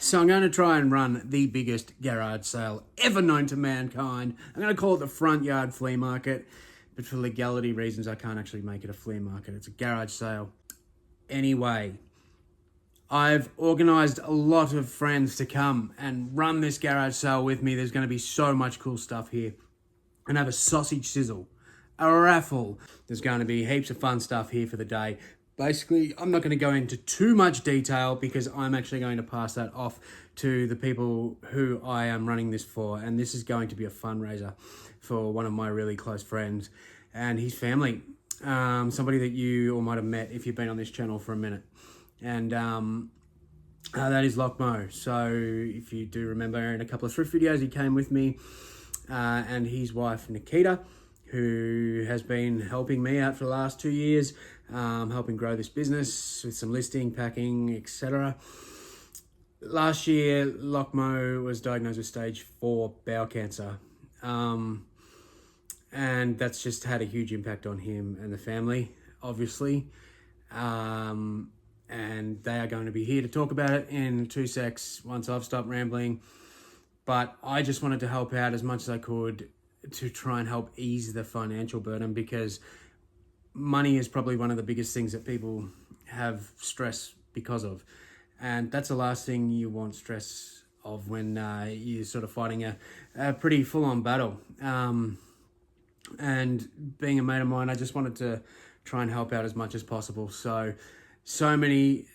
So I'm going to try and run the biggest garage sale ever known to mankind. I'm going to call it the Front Yard Flea Market, but for legality reasons, I can't actually make it a flea market. It's a garage sale. Anyway, I've organised a lot of friends to come and run this garage sale with me. There's going to be so much cool stuff here. And have a sausage sizzle, a raffle. There's going to be heaps of fun stuff here for the day. Basically, I'm not going to go into too much detail because I'm actually going to pass that off to the people who I am running this for. And this is going to be a fundraiser for one of my really close friends and his family. Somebody that you all might have met if you've been on this channel for a minute. And that is Lachie. So if you do remember in a couple of thrift videos, he came with me and his wife, Nikita, who has been helping me out for the last 2 years, helping grow this business with some listing, packing, etc. Last year, Lachie was diagnosed with stage 4 bowel cancer. And that's just had a huge impact on him and the family, obviously. And they are going to be here to talk about it in 2 secs once I've stopped rambling. But I just wanted to help out as much as I could to try and help ease the financial burden, because money is probably one of the biggest things that people have stress because of. And that's the last thing you want stress of when you're sort of fighting a pretty full-on battle. And being a mate of mine, I just wanted to try and help out as much as possible. So many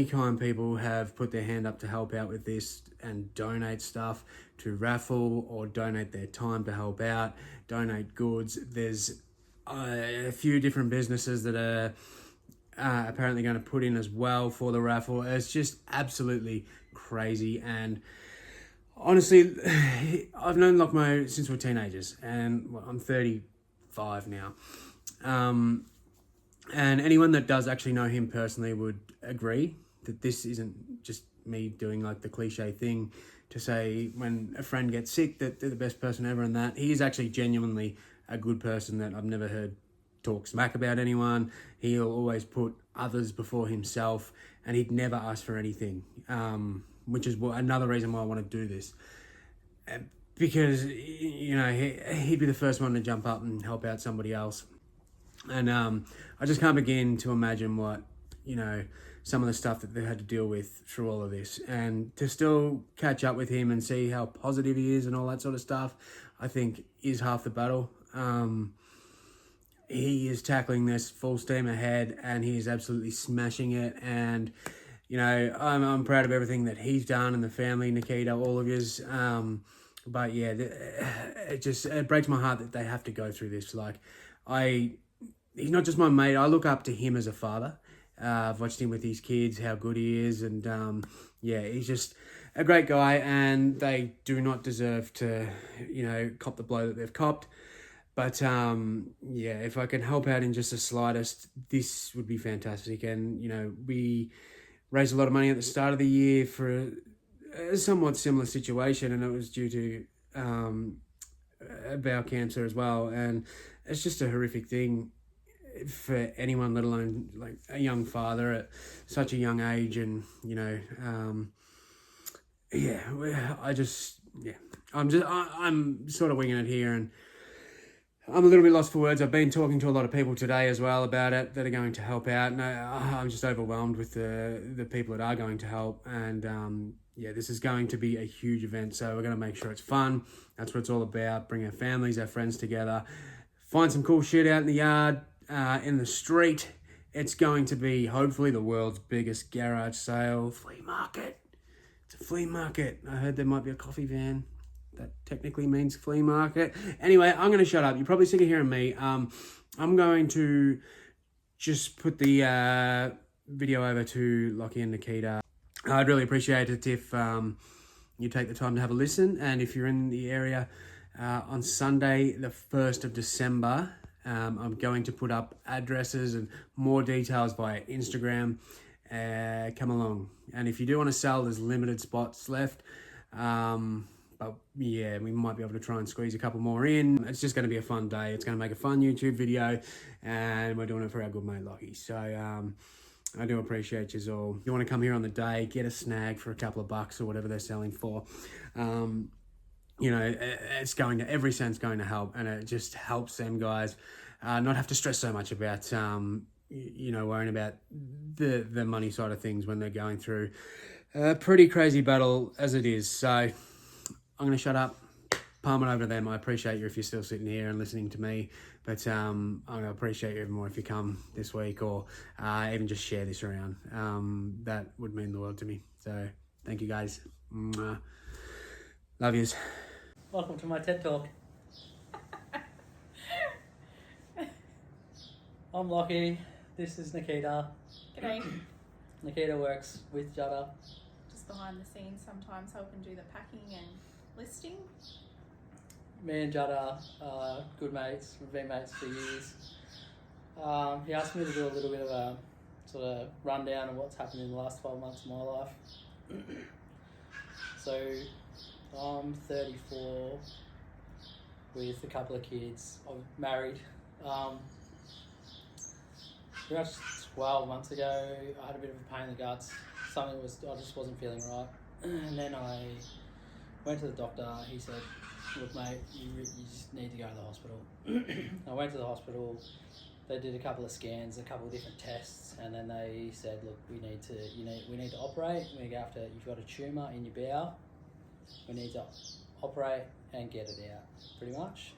kind people have put their hand up to help out with this and donate stuff to raffle or donate their time to help out, donate goods. There's a few different businesses that are apparently going to put in as well for the raffle. It's just absolutely crazy. And honestly, I've known Lachie since we're teenagers, and I'm 35 now. And anyone that does actually know him personally would agree that this isn't just me doing like the cliche thing to say when a friend gets sick that they're the best person ever, and that he is actually genuinely a good person that I've never heard talk smack about anyone. He'll always put others before himself, and he'd never ask for anything, which is another reason why I want to do this. Because, you know, he'd be the first one to jump up and help out somebody else. And I just can't begin to imagine what, you know, some of the stuff that they had to deal with through all of this. And to still catch up with him and see how positive he is and all that sort of stuff, I think is half the battle. He is tackling this full steam ahead, and he is absolutely smashing it. And, you know, I'm proud of everything that he's done, and the family, Nikita, all of yous. But yeah, it breaks my heart that they have to go through this. Like, he's not just my mate. I look up to him as a father. I've watched him with his kids, how good he is. And yeah, he's just a great guy, and they do not deserve to, you know, cop the blow that they've copped. But yeah, if I can help out in just the slightest, this would be fantastic. And, you know, we raised a lot of money at the start of the year for a somewhat similar situation, and it was due to bowel cancer as well. And it's just a horrific thing for anyone, let alone like a young father at such a young age. And, you know, I'm sort of winging it here, and I'm a little bit lost for words. I've been talking to a lot of people today as well about it that are going to help out, and I'm just overwhelmed with the people that are going to help. And yeah, this is going to be a huge event, so we're going to make sure it's fun. That's what it's all about. Bring our families, our friends together, find some cool shit out in the yard, in the street. It's going to be hopefully the world's biggest garage sale flea market. It's a flea market. I heard there might be a coffee van. That technically means flea market. Anyway, I'm going to shut up. You're probably sick of hearing me. I'm going to just put the video over to Lachie and Nikita. I'd really appreciate it if you take the time to have a listen. And if you're in the area on Sunday, the 1st of December, I'm going to put up addresses and more details via Instagram. Come along. And if you do want to sell, there's limited spots left. But yeah, we might be able to try and squeeze a couple more in. It's just going to be a fun day. It's going to make a fun YouTube video, and we're doing it for our good mate Lachie. So I do appreciate you all. You want to come here on the day, get a snag for a couple of bucks or whatever they're selling for. You know, it's going to, every cent's going to help, and it just helps them guys not have to stress so much about, you know, worrying about the money side of things when they're going through a pretty crazy battle as it is. So I'm going to shut up, palm it over to them. I appreciate you if you're still sitting here and listening to me, but I'm going to appreciate you even more if you come this week or even just share this around. That would mean the world to me. So thank you guys. Mwah. Love yous. Welcome to my TED Talk. I'm Lachie. This is Nikita. G'day. Nikita works with Judda. Just behind the scenes sometimes helping do the packing and listing. Me and Judda are good mates. We've been mates for years. He asked me to do a little bit of a sort of rundown of what's happened in the last 12 months of my life. So I'm 34 with a couple of kids. I'm married. Pretty much 12 months ago, I had a bit of a pain in the guts. I just wasn't feeling right. And then I went to the doctor. He said, look mate, you just need to go to the hospital. I went to the hospital. They did a couple of scans, a couple of different tests, and then they said, look, we need to operate. We go after, you've got a tumour in your bowel. We need to operate and get it out, pretty much.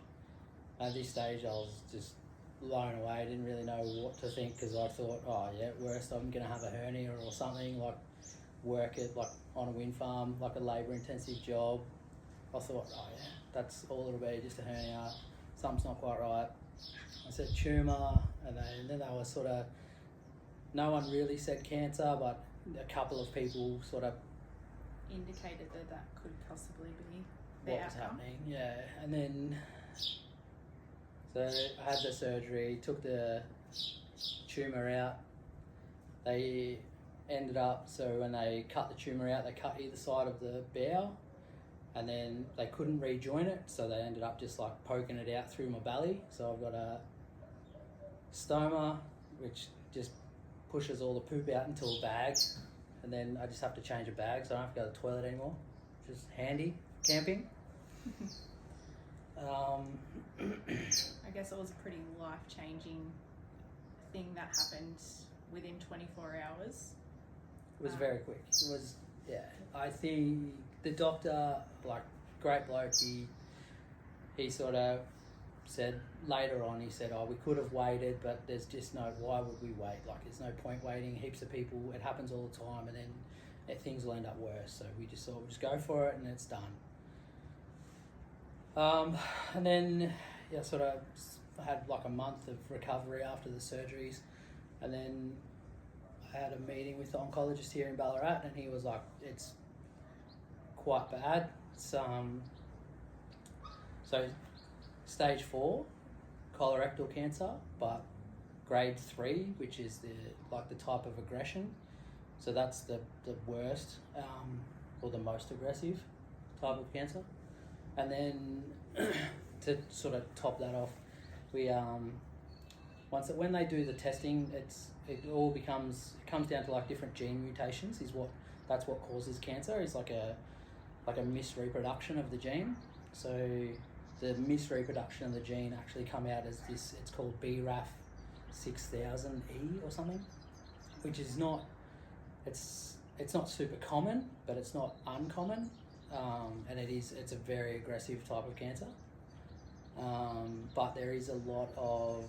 At this stage, I was just blown away. I didn't really know what to think, because I thought, oh yeah, worst, I'm going to have a hernia or something, like work it like on a wind farm, like a labour-intensive job. I thought, oh yeah, that's all it'll be, just a hernia. Something's not quite right. I said tumour, and then they were sort of, no one really said cancer, but a couple of people sort of Indicated that could possibly be the what was outcome. happening, yeah. And then, so I had the surgery, took the tumour out. They ended up, so when they cut the tumour out, they cut either side of the bowel, and then they couldn't rejoin it, so they ended up just like poking it out through my belly. So I've got a stoma, which just pushes all the poop out into a bag, and then I just have to change a bag, so I don't have to go to the toilet anymore, which is handy, camping. I guess it was a pretty life-changing thing that happened within 24 hours. It was very quick. It was, yeah. I think the doctor, like, great bloke, he sort of said later on, he said, oh, we could have waited, but there's just no, why would we wait? Like, there's no point waiting. Heaps of people, it happens all the time, and then things will end up worse. So we just thought, we'll just go for it, and it's done. And then, yeah, sort of, I had like a month of recovery after the surgeries, and then I had a meeting with the oncologist here in Ballarat, and he was like, it's quite bad. It's, so stage 4, colorectal cancer, but grade 3, which is the type of aggression. So that's the worst, or the most aggressive type of cancer. And then to sort of top that off, we when they do the testing, it comes down to like different gene mutations. That's what causes cancer. Is like a misreproduction of the gene. So the misreproduction of the gene actually come out as this. It's called BRAF 6000E or something, which is not. It's not super common, but it's not uncommon, and it's a very aggressive type of cancer. But there is a lot of,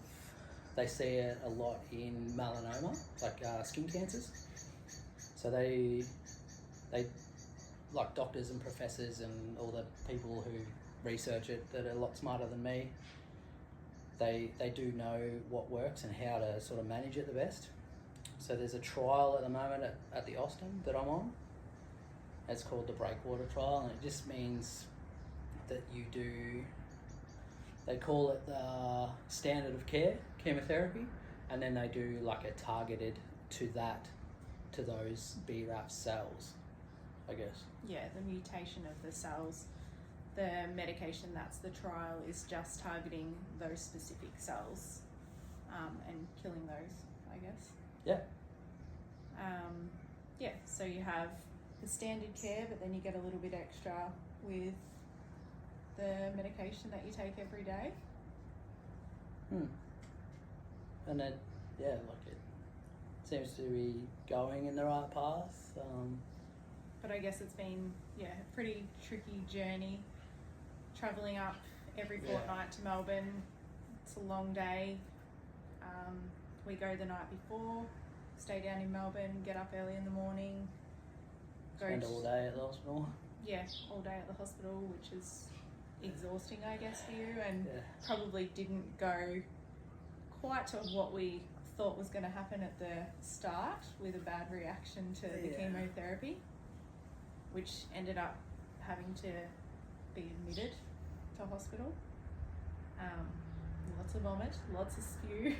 they see it a lot in melanoma, like skin cancers. So they like doctors and professors and all the people who research it that are a lot smarter than me, they do know what works and how to sort of manage it the best. So there's a trial at the moment at the Austin that I'm on. It's called the Breakwater trial, and it just means that they call it the standard of care, chemotherapy, and then they do like a targeted to those BRAF cells, I guess. Yeah, the mutation of the cells. The medication that's the trial is just targeting those specific cells and killing those, I guess. Yeah. So you have the standard care, but then you get a little bit extra with the medication that you take every day. And then, like it seems to be going in the right path. But I guess it's been, a pretty tricky journey, travelling up every fortnight to Melbourne. It's a long day. We go the night before, stay down in Melbourne, get up early in the morning. Spend all day at the hospital. Yeah, all day at the hospital, which is exhausting, I guess, for you, and probably didn't go quite to what we thought was going to happen at the start, with a bad reaction to the chemotherapy, which ended up having to be admitted to hospital. Lots of vomit, lots of spew,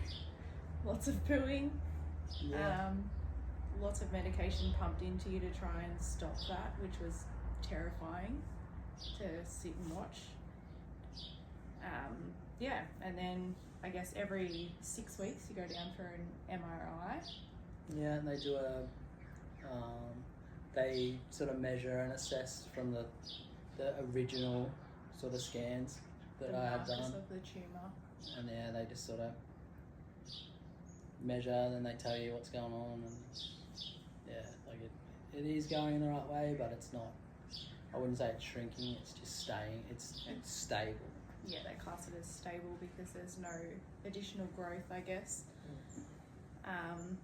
lots of pooing, lots of medication pumped into you to try and stop that, which was terrifying to sit and watch. And then I guess every 6 weeks you go down for an MRI. Yeah, and they do they sort of measure and assess from the original sort of scans that I had done. Of the tumour. And they just sort of measure, then they tell you what's going on, and like it is going in the right way, but it's not. I wouldn't say it's shrinking. It's just staying. It's stable. Yeah, they class it as stable because there's no additional growth, I guess. And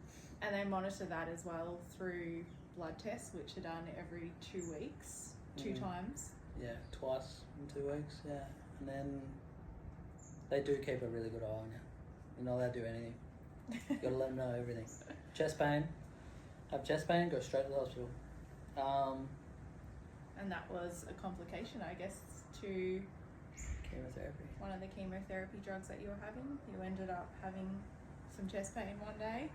they monitor that as well through blood tests, which are done every 2 weeks, two times. Yeah, twice in 2 weeks. Yeah, and then they do keep a really good eye on you. You're not allowed to do anything. You gotta let them know everything. Chest pain. Have chest pain, go straight to the hospital. And that was a complication, I guess, to Chemotherapy. one of the chemotherapy drugs that you were having. You ended up having some chest pain one day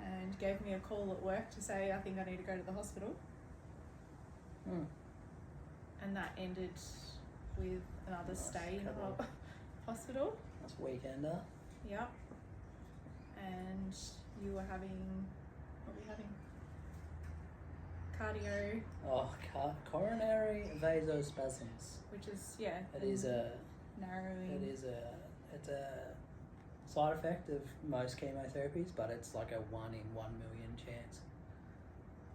and gave me a call at work to say, I think I need to go to the hospital. And that ended with another stay in the hospital. That's weekender. Yep. And you were having, what were you having? Cardio. Oh, coronary vasospasms. Which is, It's a side effect of most chemotherapies, but it's like a 1 in 1 million chance.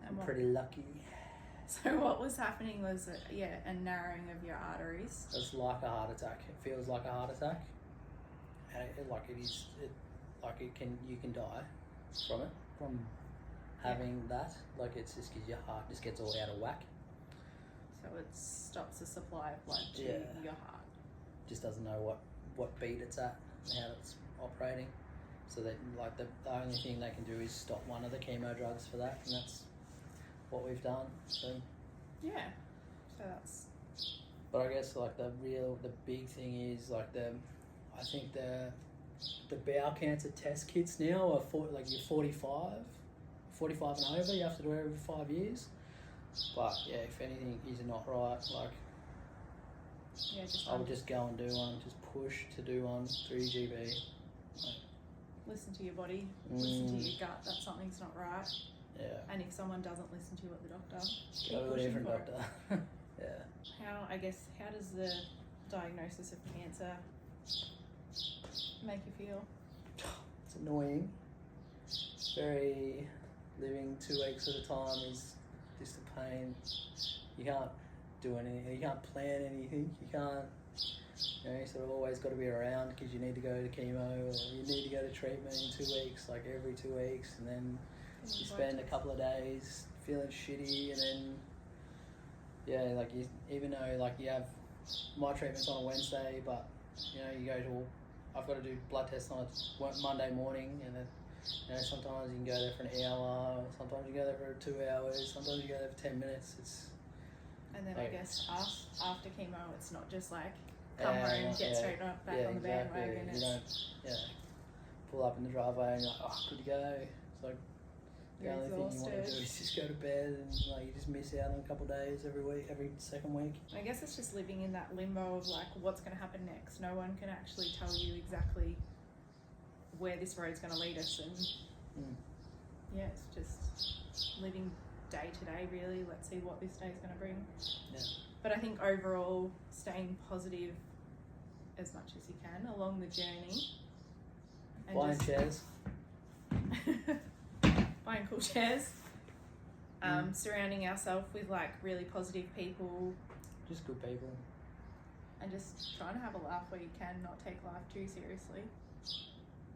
I'm pretty lucky. So what was happening was, a narrowing of your arteries. It's like a heart attack. It feels like a heart attack, and you can die from it, from having that. Like, it's just because your heart just gets all out of whack. So it stops the supply of blood to your heart. Just doesn't know what beat it's at and how it's operating. So that, like, the only thing they can do is stop one of the chemo drugs for that, and that's what we've done. So that's. But I guess like the big thing is like I think the bowel cancer test kits now are you're 45 and over. You have to do it every 5 years. But if anything is not right, like I would just go and do one. Just push to do one through your GB. Listen to your body. Listen to your gut that something's not right. Yeah. And if someone doesn't listen to you at the doctor, go to a different doctor. How does the diagnosis of cancer make you feel? It's annoying. Living 2 weeks at a time is just a pain. You can't do anything. You can't plan anything. You can't. You sort of always got to be around because you need to go to chemo or you need to go to treatment in 2 weeks, like every 2 weeks, and then you spend a couple of days feeling shitty, and then even though you have my treatment's on a Wednesday, but you go to I've got to do blood tests on a Monday morning, and then sometimes you can go there for an hour, sometimes you go there for 2 hours, sometimes you go there for 10 minutes. And then I guess after chemo, it's not just like come home, get straight back on the bandwagon. You don't pull up in the driveway and you're like, oh, good to go. It's like the only thing you want to do is just go to bed, and you just miss out on a couple of days every second week. I guess it's just living in that limbo of what's going to happen next. No one can actually tell you exactly where this road's going to lead us, and yeah, it's just living day to day, really. Let's see what this day's going to bring. Yeah. But I think overall, staying positive as much as you can along the journey. And Buying chairs. buying cool chairs. Surrounding ourselves with like really positive people. Just good people. And just trying to have a laugh where you can, not take life too seriously.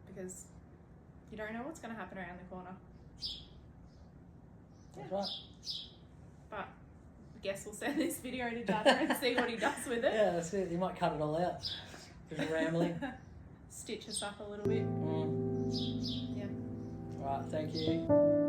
Because you don't know what's going to happen around the corner. That's right. But I guess we'll send this video to Judd and see what he does with it. Yeah, that's it. You might cut it all out. Just rambling. Stitch us up a little bit. Mm. Yeah. Right, thank you.